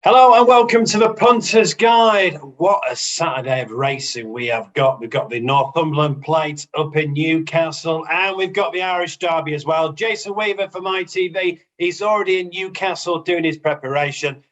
Hello and welcome to the Punters Guide. What a Saturday of racing we have got. We've got the Northumberland Plate up in Newcastle and we've got the Irish Derby as well. Jason Weaver from ITV. He's already in Newcastle doing his preparation.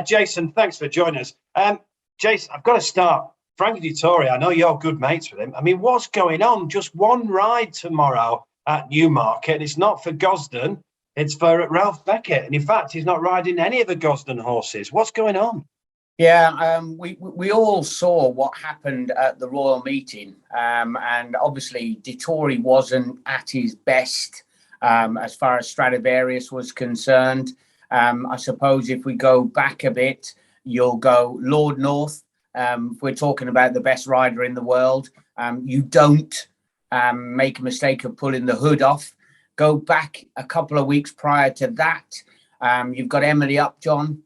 Jason, thanks for joining us. Jason, I've got to start. Frankie Dettori, I know you're good mates with him. I mean, what's going on? Just one ride tomorrow at Newmarket. It's not for Gosden. It's for Ralph Beckett. And in fact, he's not riding any of the Gosden horses. What's going on? Yeah, we all saw what happened at the Royal Meeting. And obviously, Dettori wasn't at his best as far as Stradivarius was concerned. I suppose if we go back a bit, you'll go Lord North. If we're talking about the best rider in the world, you don't make a mistake of pulling the hood off. Go back a couple of weeks prior to that. You've got Emily Upjohn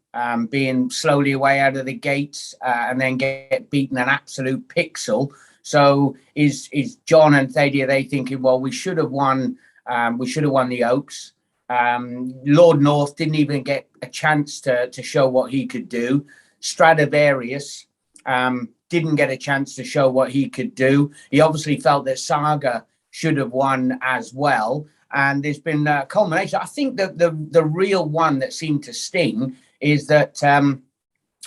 being slowly away out of the gates and then get beaten an absolute pixel. So is John and Thady, are they thinking, well, we should have won the Oaks. Lord North didn't even get a chance to show what he could do. Stradivarius didn't get a chance to show what he could do. He obviously felt that Saga should have won as well. And there's been a culmination. I think that the real one that seemed to sting is that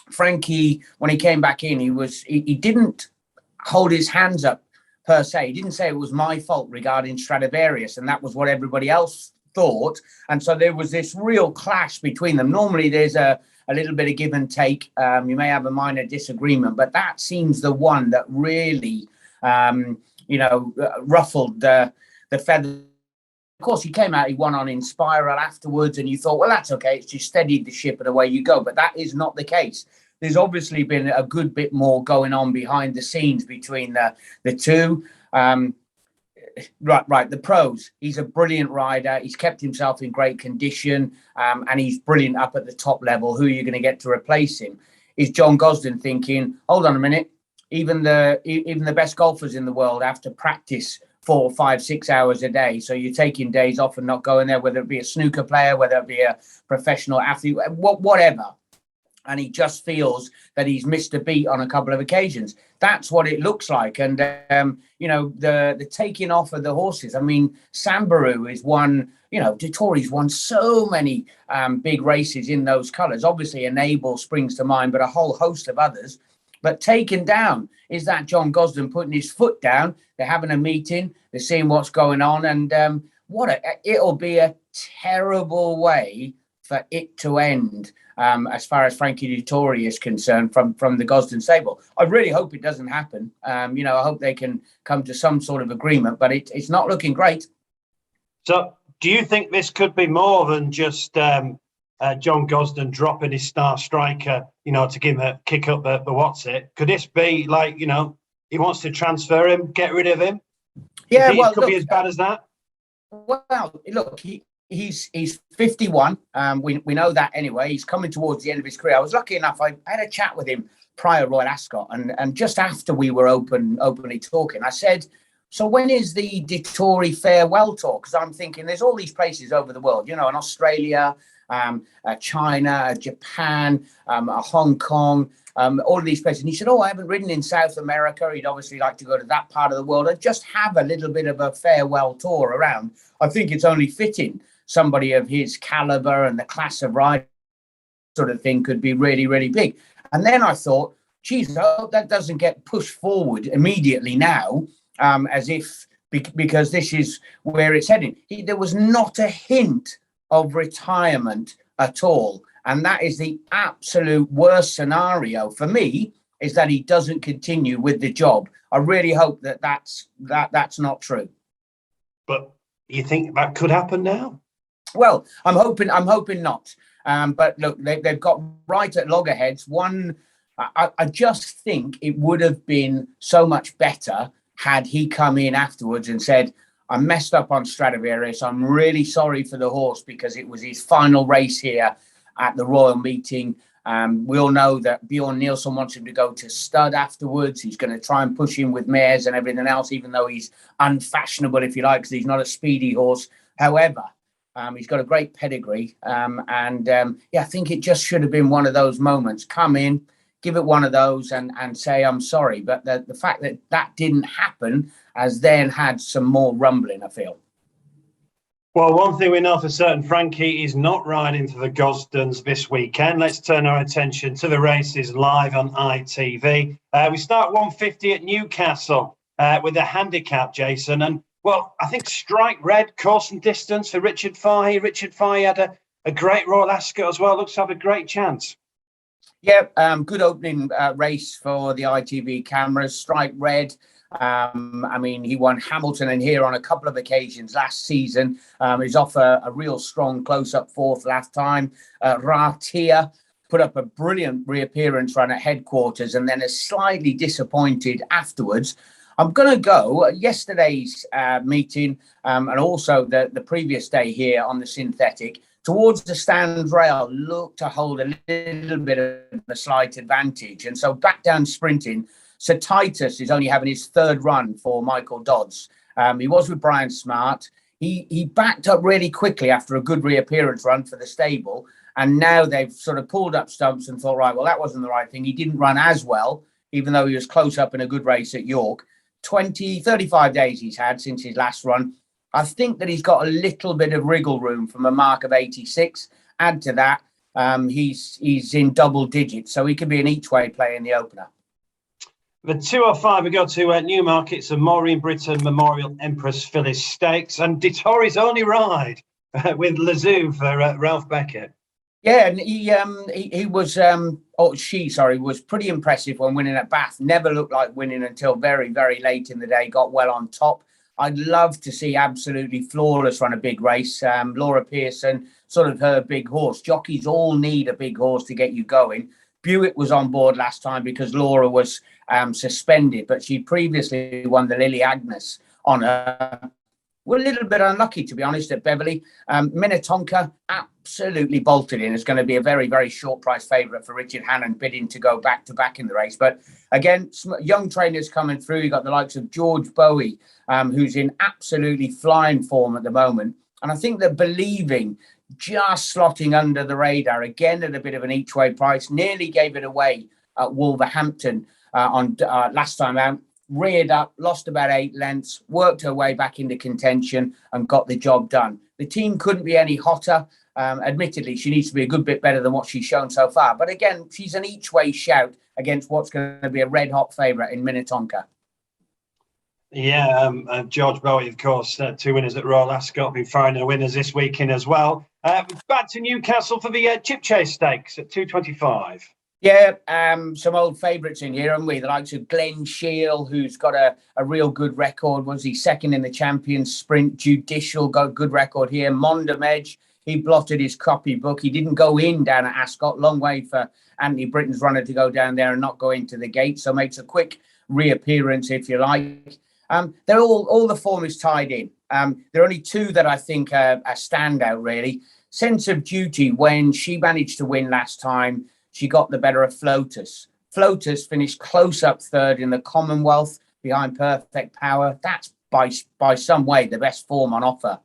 Frankie, when he came back in, he didn't hold his hands up per se. He didn't say it was my fault regarding Stradivarius, and that was what everybody else thought. And so there was this real clash between them. Normally there's a little bit of give and take. You may have a minor disagreement, but that seems the one that really, ruffled the feathers. Of course, he came out, he won on Inspiral afterwards, and you thought, well, that's okay. It's just steadied the ship and away you go. But that is not the case. There's obviously been a good bit more going on behind the scenes between the two. Right. The pros. He's a brilliant rider. He's kept himself in great condition, and he's brilliant up at the top level. Who are you going to get to replace him? Is John Gosden thinking, hold on a minute, even the best golfers in the world have to practice 4, 5, 6 hours a day. So you're taking days off and not going there, whether it be a snooker player, whether it be a professional athlete, whatever. And he just feels that he's missed a beat on a couple of occasions. That's what it looks like. And, the taking off of the horses. I mean, Sambaru is one, Dettori's won so many big races in those colours. Obviously, Enable springs to mind, but a whole host of others. But taken down is that John Gosden putting his foot down. They're having a meeting. They're seeing what's going on. And it'll be a terrible way for it to end as far as Frankie Dettori is concerned from the Gosden stable. I really hope it doesn't happen. I hope they can come to some sort of agreement, but it's not looking great. So do you think this could be more than just John Gosden dropping his star striker, to give him a kick up the what's it? Could this be like, he wants to transfer him, get rid of him? Yeah, well, could be as bad as that. Well, look, he's 51. We know that anyway. He's coming towards the end of his career. I was lucky enough. I had a chat with him prior Royal Ascot, and just after we were openly talking, I said, so when is the Dettori farewell tour? Because I'm thinking there's all these places over the world, in Australia, China, Japan, Hong Kong, all of these places. And he said, I haven't ridden in South America. He'd obviously like to go to that part of the world and just have a little bit of a farewell tour around. I think it's only fitting. Somebody of his caliber and the class of rider sort of thing could be really, really big. And then I thought, geez, I hope that doesn't get pushed forward immediately now, because this is where it's heading. There was not a hint of retirement at all. And that is the absolute worst scenario for me, is that he doesn't continue with the job. I really hope that's not true. But you think that could happen now? Well, I'm hoping not. But look, they've got right at loggerheads. I just think it would have been so much better had he come in afterwards and said, I messed up on Stradivarius. I'm really sorry for the horse because it was his final race here at the Royal Meeting. We all know that Bjorn Nielsen wants him to go to stud afterwards. He's going to try and push him with mares and everything else, even though he's unfashionable, if you like, because he's not a speedy horse. However, He's got a great pedigree. I think it just should have been one of those moments. Come in, give it one of those and say, I'm sorry. But the fact that that didn't happen has then had some more rumbling, I feel. Well, one thing we know for certain, Frankie is not riding for the Gosdens this weekend. Let's turn our attention to the races live on ITV. We start 150 at Newcastle with the handicap, Jason. And, well, I think Strike Red, course and distance for Richard Fahey. Richard Fahey had a great Royal Ascot as well. Looks to have a great chance. Yeah, good opening race for the ITV cameras. Strike Red. I mean, he won Hamilton and here on a couple of occasions last season. He's off a real strong close-up fourth last time. Ratia put up a brilliant reappearance run at headquarters and then is slightly disappointed afterwards. I'm going to go yesterday's meeting and also the previous day here on the synthetic towards the stand rail look to hold a little bit of a slight advantage. And so back down sprinting, Sir Titus is only having his third run for Michael Dodds. He was with Brian Smart. He backed up really quickly after a good reappearance run for the stable. And now they've sort of pulled up stumps and thought, right, well, that wasn't the right thing. He didn't run as well, even though he was close up in a good race at York. 35 days he's had since his last run. I think that he's got a little bit of wriggle room from a mark of 86. Add to that, he's in double digits, so he could be an each-way play in the opener. The 205, we go to Newmarket. It's a Maureen Brittain Memorial Empress Fillies Stakes and Dettori's only ride with Lazoo for Ralph Beckett. Yeah, and he was, was pretty impressive when winning at Bath. Never looked like winning until very, very late in the day. Got well on top. I'd love to see Absolutely Flawless run a big race. Laura Pearson, sort of her big horse. Jockeys all need a big horse to get you going. Buick was on board last time because Laura was suspended, but she previously won the Lily Agnes on her. We're a little bit unlucky, to be honest, at Beverley. Minnetonka absolutely bolted in. It's going to be a very, very short price favourite for Richard Hannon bidding to go back to back in the race. But again, young trainers coming through. You've got the likes of George Bowie, who's in absolutely flying form at the moment. And I think that Believing just slotting under the radar again at a bit of an each way price, nearly gave it away at Wolverhampton on last time out. Reared up, lost about 8 lengths, worked her way back into contention and got the job done. The team couldn't be any hotter. Admittedly, she needs to be a good bit better than what she's shown so far. But again, she's an each-way shout against what's going to be a red-hot favourite in Minnetonka. Yeah, George Bowie, of course, 2 winners at Royal Ascot, been firing their winners this weekend as well. Back to Newcastle for the Chipchase Stakes at 225. Yeah, some old favourites in here, haven't we? The likes of Glenn Shiel, who's got a real good record. Was he second in the Champions Sprint? Judicial got a good record here. Mondam Edge, he blotted his copybook. He didn't go in down at Ascot. Long way for Anthony Britton's runner to go down there and not go into the gate. So makes a quick reappearance, if you like. They're all the form is tied in. There are only 2 that I think are standout, really. Sense of Duty, when she managed to win last time, she got the better of Flotus. Flotus finished close up third in the Commonwealth behind Perfect Power. That's by some way the best form on offer,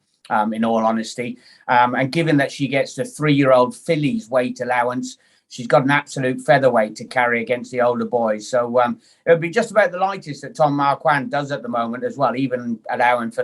in all honesty. And given that she gets the 3-year-old Fillies weight allowance, she's got an absolute featherweight to carry against the older boys. So it'll be just about the lightest that Tom Marquand does at the moment as well, even allowing for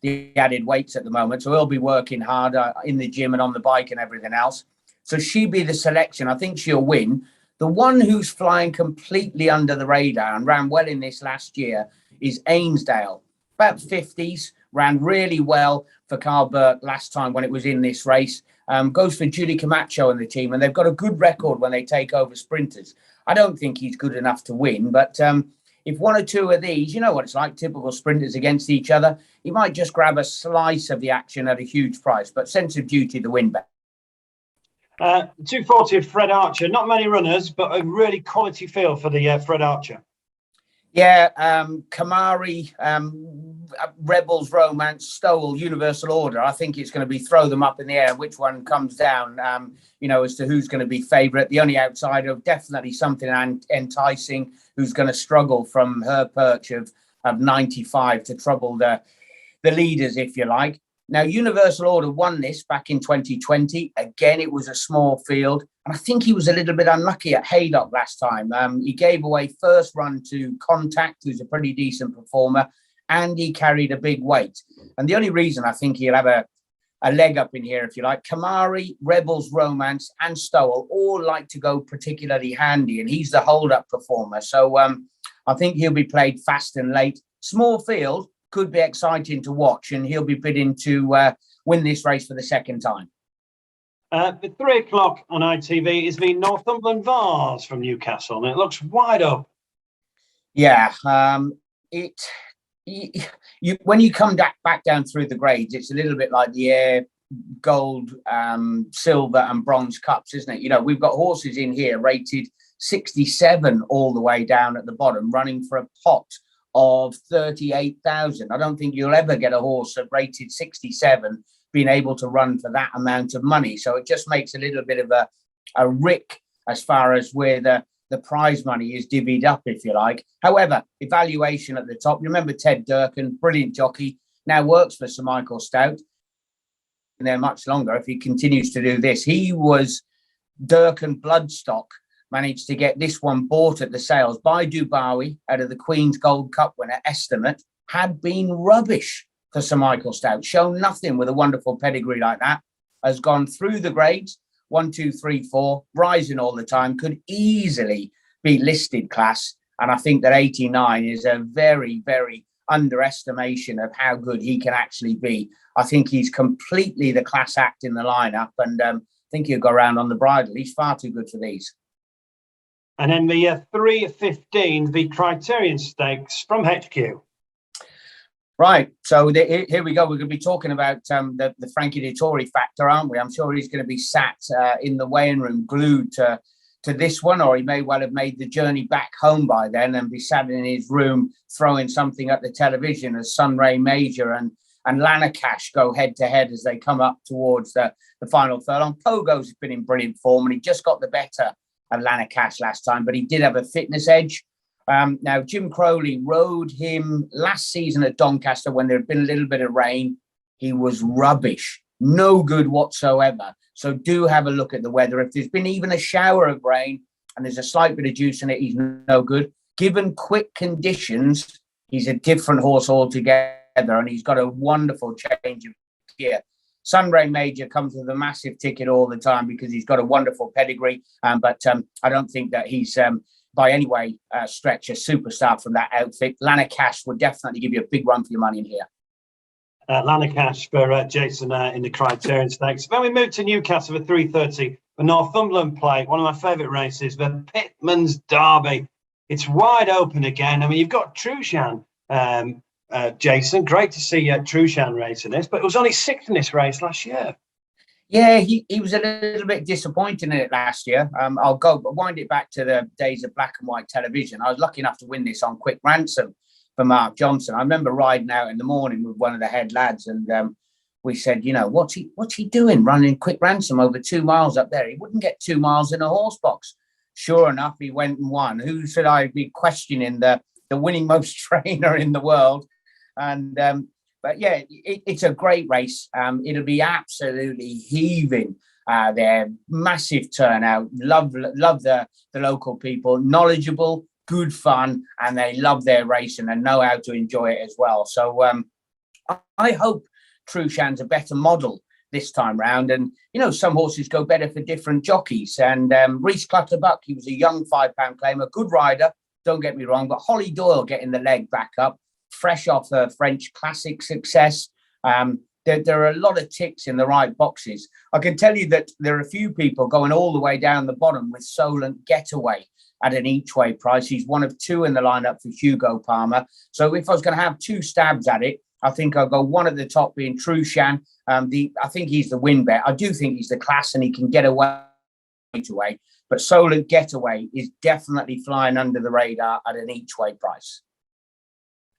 the added weights at the moment. So he'll be working hard in the gym and on the bike and everything else. So she'd be the selection. I think she'll win. The one who's flying completely under the radar and ran well in this last year is Ainsdale. About 50s, ran really well for Carl Burke last time when it was in this race. Goes for Julie Camacho and the team, and they've got a good record when they take over sprinters. I don't think he's good enough to win, but if 1 or 2 of these, you know what it's like, typical sprinters against each other, he might just grab a slice of the action at a huge price. But Sense of Duty, the win bet. 240 of Fred Archer. Not many runners, but a really quality feel for the Fred Archer. Yeah, Kamari, Rebels, Romance, Stowell, Universal Order. I think it's going to be throw them up in the air. Which one comes down, as to who's going to be favourite. The only outsider, definitely something enticing, who's going to struggle from her perch of 95 to trouble the leaders, if you like. Now, Universal Order won this back in 2020. Again, it was a small field. And I think he was a little bit unlucky at Haydock last time. He gave away first run to Contact, who's a pretty decent performer, and he carried a big weight. And the only reason I think he'll have a leg up in here, if you like, Kamari, Rebels, Romance, and Stowell all like to go particularly handy, and he's the hold-up performer. So I think he'll be played fast and late. Small field, could be exciting to watch, and he'll be bidding to win this race for the second time. At 3 o'clock on ITV is the Northumberland Vase from Newcastle, and it looks wide up. Yeah, when you come back down through the grades, it's a little bit like the Air Gold, Silver and Bronze Cups, isn't it? You know, we've got horses in here rated 67 all the way down at the bottom, running for a pot of 38,000. I don't think you'll ever get a horse that rated 67 being able to run for that amount of money. So it just makes a little bit of a rick as far as where the prize money is divvied up, if you like. However, evaluation at the top. Remember Ted Durkin, brilliant jockey, now works for Sir Michael Stout. And there much longer if he continues to do this. He was Durkin Bloodstock, managed to get this one bought at the sales by Dubawi out of the Queen's Gold Cup winner. Estimate had been rubbish for Sir Michael Stout, shown nothing with a wonderful pedigree like that, has gone through the grades, 1, 2, 3, 4, rising all the time, could easily be listed class. And I think that 89 is a very, very underestimation of how good he can actually be. I think he's completely the class act in the lineup, and I think he'll go around on the bridle. He's far too good for these. And then the 3:15, the Criterion Stakes from HQ. Right, so here we go. We're going to be talking about the Frankie Dettori factor, aren't we? I'm sure he's going to be sat in the weighing room, glued to this one, or he may well have made the journey back home by then and be sat in his room throwing something at the television as Sunray Major and Lanacash go head-to-head as they come up towards the final furlong. Pogo's been in brilliant form, and he just got the better of Lanacash last time, but he did have a fitness edge. Now, Jim Crowley rode him last season at Doncaster when there had been a little bit of rain. He was rubbish, no good whatsoever. So do have a look at the weather. If there's been even a shower of rain and there's a slight bit of juice in it, he's no good. Given quick conditions, he's a different horse altogether, and he's got a wonderful change of gear. Sunray Major comes with a massive ticket all the time because he's got a wonderful pedigree, but I don't think that he's by any way stretch a superstar from that outfit. Lanacash would definitely give you a big run for your money in here. Lanacash for Jason in the Criterion Stakes. Then we move to Newcastle for 3:30. The Northumberland Plate, one of my favourite races, the Pitman's Derby. It's wide open again. I mean, you've got Trushan, Jason. Great to see Trushan racing this, but it was only sixth in this race last year. Yeah, he was a little bit disappointing in it last year. I'll wind it back to the days of black and white television. I was lucky enough to win this on quick ransom for Mark Johnson. I remember riding out in the morning with one of the head lads, and we said, you know, what's he doing running quick ransom over 2 miles up there? He wouldn't get 2 miles in a horse box. Sure enough, he went and won. Who should I be questioning the winning most trainer in the world? And but yeah, it's a great race. It'll be absolutely heaving there. Massive turnout. Love the local people. Knowledgeable, good fun, and they love their racing and know how to enjoy it as well. So I hope Trushan's a better model this time round. And, you know, some horses go better for different jockeys. And Reese Clutterbuck, he was a young £5 claimer, good rider, don't get me wrong, but Holly Doyle getting the leg back up, fresh off her French Classic success. There are a lot of ticks in the right boxes. I can tell you that there are a few people going all the way down the bottom with Solent Getaway at an each way price. He's one of two in the lineup for Hugo Palmer. So if I was going to have two stabs at it, I think I'll go one at the top being Trushan. I think he's the win bet. I do think he's the class and he can get away. But Solent Getaway is definitely flying under the radar at an each way price.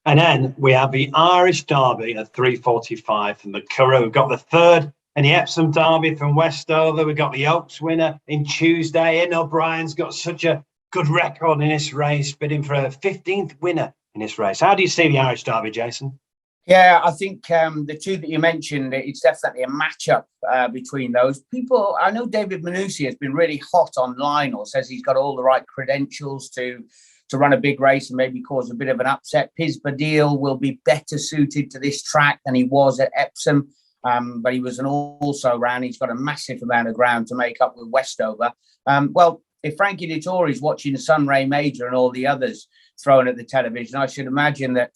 And then we have the Irish Derby at 3:45 from the Curragh. We've got the third in the Epsom Derby from Westover. We've got the Oaks winner in Tuesday. Ian O'Brien's got such a good record in this race, bidding for a 15th winner in this race. How do you see the Irish Derby, Jason? Yeah, I think the two that you mentioned, it's definitely a matchup between those people. I know David Manucci has been really hot on Lionel, says he's got all the right credentials to run a big race and maybe cause a bit of an upset. Piz Badil will be better suited to this track than he was at Epsom, but he was an also round. He's got a massive amount of ground to make up with Westover. Well, if Frankie Dettori is watching Sunray Major and all the others thrown at the television, I should imagine that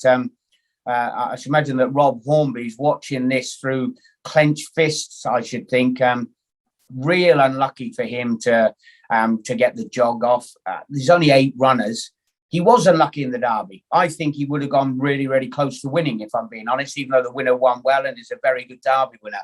Rob Hornby's watching this through clenched fists. I should think. Real unlucky for him to get the jog off. There's only 8 runners. He was unlucky in the Derby. I think he would have gone really, really close to winning, if I'm being honest, even though the winner won well and is a very good Derby winner.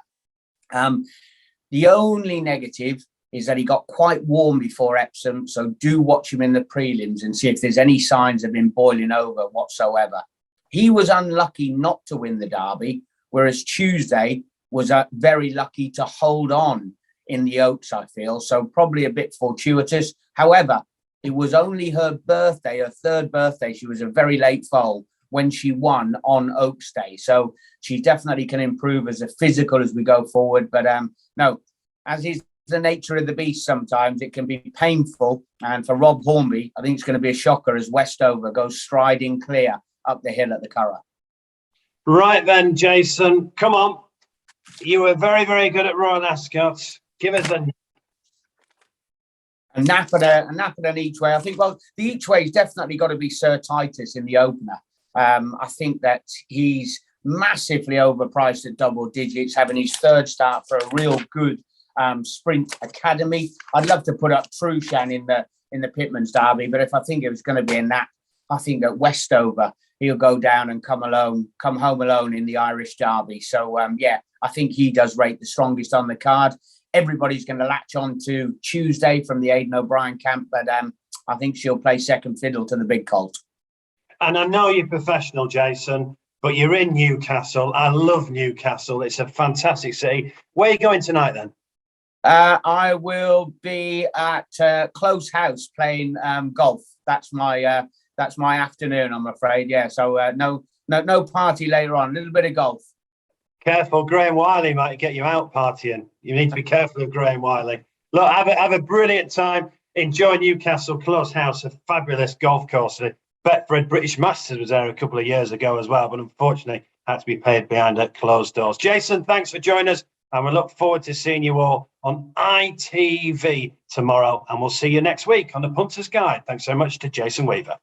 The only negative is that he got quite warm before Epsom, so do watch him in the prelims and see if there's any signs of him boiling over whatsoever. He was unlucky not to win the Derby, whereas Tuesday was very lucky to hold on in the Oaks, I feel. So probably a bit fortuitous. However, it was only her birthday, her 3rd birthday. She was a very late foal when she won on Oaks Day. So she definitely can improve as a physical as we go forward. But no, as is the nature of the beast, sometimes it can be painful. And for Rob Hornby, I think it's going to be a shocker as Westover goes striding clear up the hill at the Curragh. Right then, Jason, come on. You were very, very good at Royal Ascot. Give us a nap and an each way. I think, well, the each way's definitely got to be Sir Titus in the opener. I think that he's massively overpriced at double digits, having his 3rd start for a real good sprint academy. I'd love to put up Trushan in the Pitman's Derby, but if I think it was going to be a nap, I think at Westover he'll go down and come home alone in the Irish Derby. So yeah, I think he does rate the strongest on the card. Everybody's going to latch on to Tuesday from the Aidan O'Brien camp, but I think she'll play second fiddle to the big colt. And I know you're professional, Jason, but you're in Newcastle. I love Newcastle. It's a fantastic city. Where are you going tonight then? I will be at Close House playing golf. That's my afternoon, I'm afraid. Yeah, so no party later on. A little bit of golf. Careful, Graham Wiley might get you out partying. You need to be careful of Graham Wiley. Look, have a brilliant time. Enjoy Newcastle Close House, a fabulous golf course. Betfred British Masters was there a couple of years ago as well, but unfortunately had to be paid behind closed doors. Jason, thanks for joining us, and we look forward to seeing you all on ITV tomorrow, and we'll see you next week on the Punters Guide. Thanks so much to Jason Weaver.